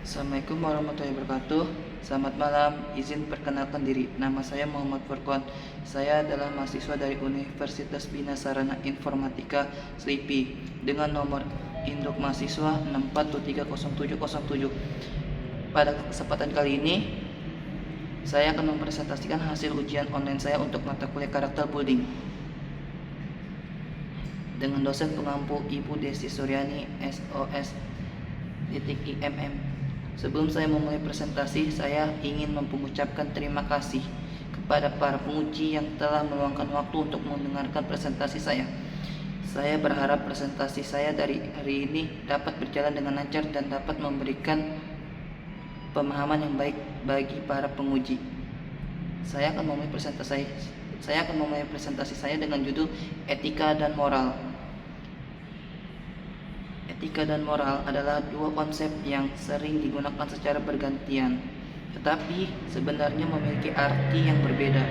Assalamualaikum warahmatullahi wabarakatuh. Selamat malam, izin perkenalkan diri. Nama saya Muhammad Furqon. Saya adalah mahasiswa dari Universitas Bina Sarana Informatika SLIPI dengan nomor induk mahasiswa 6473007. Pada kesempatan kali ini, saya akan mempresentasikan hasil ujian online saya untuk mata kuliah karakter building dengan dosen pengampu Ibu Desi Suryani SOS IMM. Sebelum saya memulai presentasi, saya ingin mengucapkan terima kasih kepada para penguji yang telah meluangkan waktu untuk mendengarkan presentasi saya. Saya berharap presentasi saya dari hari ini dapat berjalan dengan lancar dan dapat memberikan pemahaman yang baik bagi para penguji. Saya akan memulai presentasi saya dengan judul Etika dan Moral. Etika dan moral adalah dua konsep yang sering digunakan secara bergantian, tetapi sebenarnya memiliki arti yang berbeda.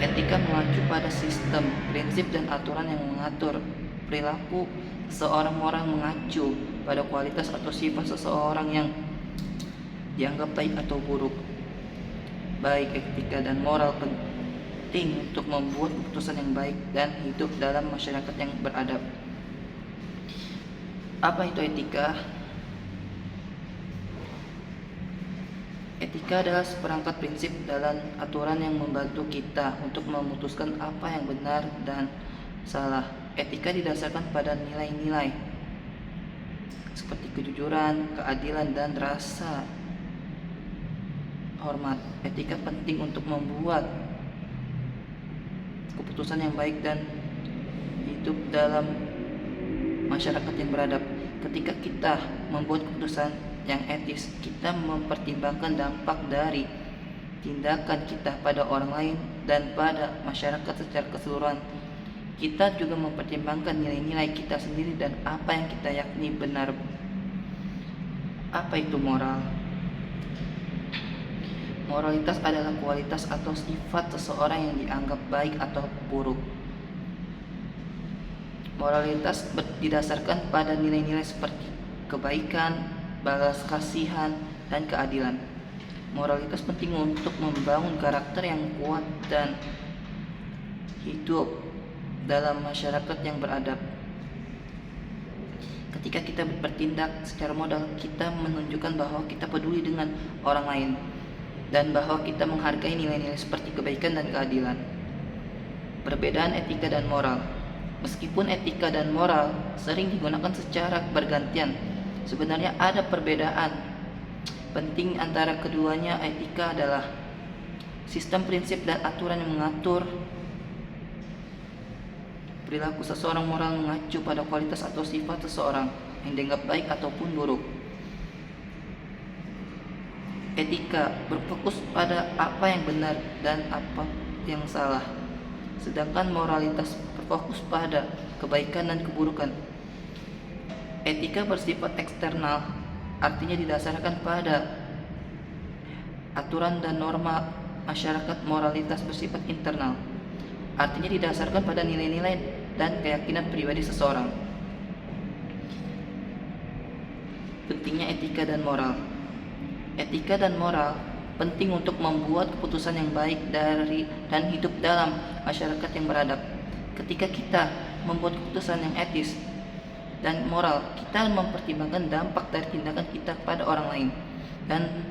Etika mengacu pada sistem, prinsip, dan aturan yang mengatur perilaku seorang orang, mengacu pada kualitas atau sifat seseorang yang dianggap baik atau buruk. Baik etika dan moral penting untuk membuat keputusan yang baik dan hidup dalam masyarakat yang beradab. Apa itu etika? Etika adalah seperangkat prinsip dan aturan yang membantu kita untuk memutuskan apa yang benar dan salah. Etika didasarkan pada nilai-nilai seperti kejujuran, keadilan, dan rasa hormat. Etika penting untuk membuat keputusan yang baik dan hidup dalam masyarakat yang beradab. Ketika kita membuat keputusan yang etis, kita mempertimbangkan dampak dari tindakan kita pada orang lain dan pada masyarakat secara keseluruhan. Kita juga mempertimbangkan nilai-nilai kita sendiri dan apa yang kita yakini benar. Apa itu moral? Moralitas adalah kualitas atau sifat seseorang yang dianggap baik atau buruk. Moralitas didasarkan pada nilai-nilai seperti kebaikan, balas kasihan, dan keadilan. Moralitas penting untuk membangun karakter yang kuat dan hidup dalam masyarakat yang beradab. Ketika kita bertindak secara moral, kita menunjukkan bahwa kita peduli dengan orang lain dan bahwa kita menghargai nilai-nilai seperti kebaikan dan keadilan. Perbedaan etika dan moral. Meskipun etika dan moral sering digunakan secara bergantian, sebenarnya ada perbedaan penting antara keduanya. Etika adalah sistem, prinsip, dan aturan yang mengatur perilaku seseorang. Moral mengacu pada kualitas atau sifat seseorang yang dianggap baik ataupun buruk. Etika berfokus pada apa yang benar dan apa yang salah, sedangkan moralitas berfokus pada kebaikan dan keburukan. Etika bersifat eksternal, artinya didasarkan pada aturan dan norma masyarakat. Moralitas bersifat internal, artinya didasarkan pada nilai-nilai dan keyakinan pribadi seseorang. Pentingnya etika dan moral. Etika dan moral penting untuk membuat keputusan yang baik dan hidup dalam masyarakat yang beradab. Ketika kita membuat keputusan yang etis dan moral, kita mempertimbangkan dampak dari tindakan kita pada orang lain dan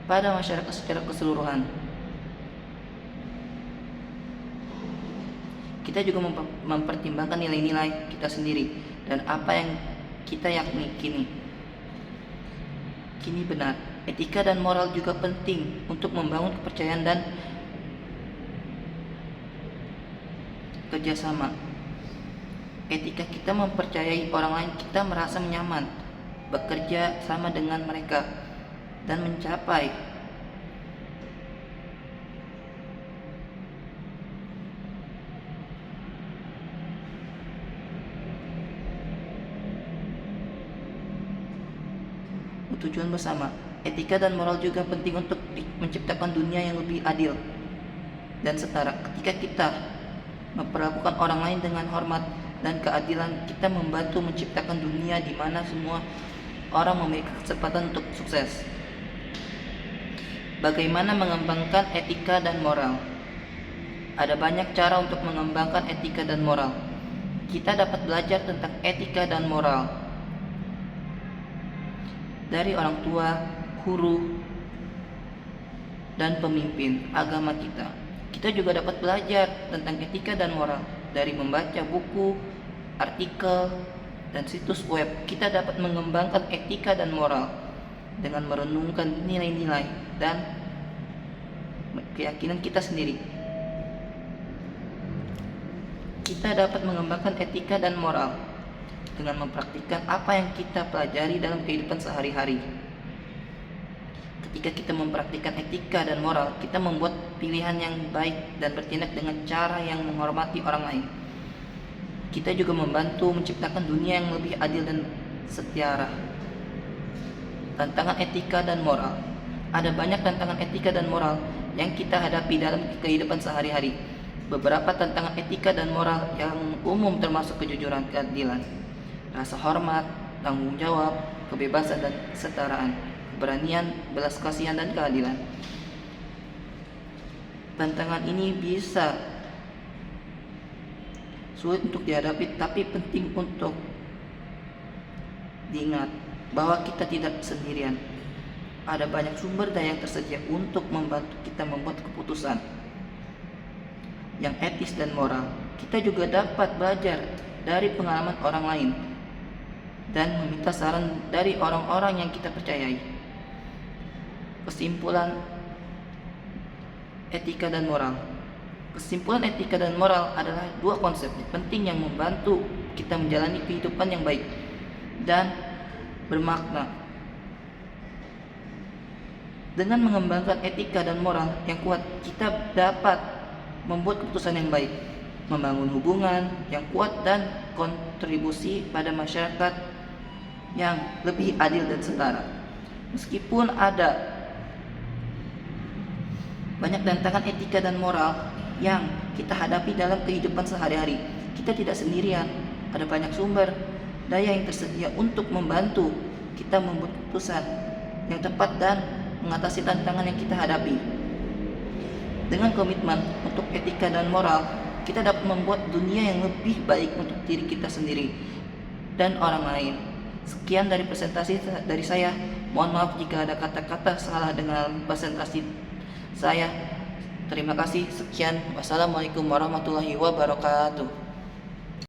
pada masyarakat secara keseluruhan. Kita juga mempertimbangkan nilai-nilai kita sendiri dan apa yang kita yakini kini benar. Etika dan moral juga penting untuk membangun kepercayaan dan kerjasama. Etika kita mempercayai orang lain, kita merasa nyaman bekerja sama dengan mereka dan mencapai tujuan bersama. Etika dan moral juga penting untuk menciptakan dunia yang lebih adil dan setara. Ketika kita memperlakukan orang lain dengan hormat dan keadilan, kita membantu menciptakan dunia di mana semua orang memiliki kesempatan untuk sukses. Bagaimana mengembangkan etika dan moral? Ada banyak cara untuk mengembangkan etika dan moral. Kita dapat belajar tentang etika dan moral dari orang tua, guru, dan pemimpin agama kita. Kita juga dapat belajar tentang etika dan moral dari membaca buku, artikel, dan situs web. Kita dapat mengembangkan etika dan moral dengan merenungkan nilai-nilai dan keyakinan kita sendiri. Kita dapat mengembangkan etika dan moral dengan mempraktikkan apa yang kita pelajari dalam kehidupan sehari-hari. Ketika kita mempraktikkan etika dan moral, kita membuat pilihan yang baik dan bertindak dengan cara yang menghormati orang lain. Kita juga membantu menciptakan dunia yang lebih adil dan setara. Tantangan etika dan moral. Ada banyak tantangan etika dan moral yang kita hadapi dalam kehidupan sehari-hari. Beberapa tantangan etika dan moral yang umum termasuk kejujuran, keadilan, rasa hormat, tanggung jawab, kebebasan dan kesetaraan, keberanian, belas kasihan, dan keadilan. Tantangan ini bisa sulit untuk dihadapi, tapi penting untuk diingat bahwa kita tidak sendirian. Ada banyak sumber daya yang tersedia untuk membantu kita membuat keputusan yang etis dan moral. Kita juga dapat belajar dari pengalaman orang lain dan meminta saran dari orang-orang yang kita percayai. Kesimpulan etika dan moral. Kesimpulan etika dan moral adalah dua konsep penting yang membantu kita menjalani kehidupan yang baik dan bermakna. Dengan mengembangkan etika dan moral yang kuat, kita dapat membuat keputusan yang baik, membangun hubungan yang kuat, dan kontribusi pada masyarakat yang lebih adil dan setara. Meskipun ada banyak tantangan etika dan moral yang kita hadapi dalam kehidupan sehari-hari, kita tidak sendirian. Ada banyak sumber daya yang tersedia untuk membantu kita membuat keputusan yang tepat dan mengatasi tantangan yang kita hadapi. Dengan komitmen untuk etika dan moral, kita dapat membuat dunia yang lebih baik untuk diri kita sendiri dan orang lain. Sekian dari presentasi dari saya. Mohon maaf jika ada kata-kata salah dengan presentasi saya. Terima kasih. Sekian. Wassalamualaikum warahmatullahi wabarakatuh.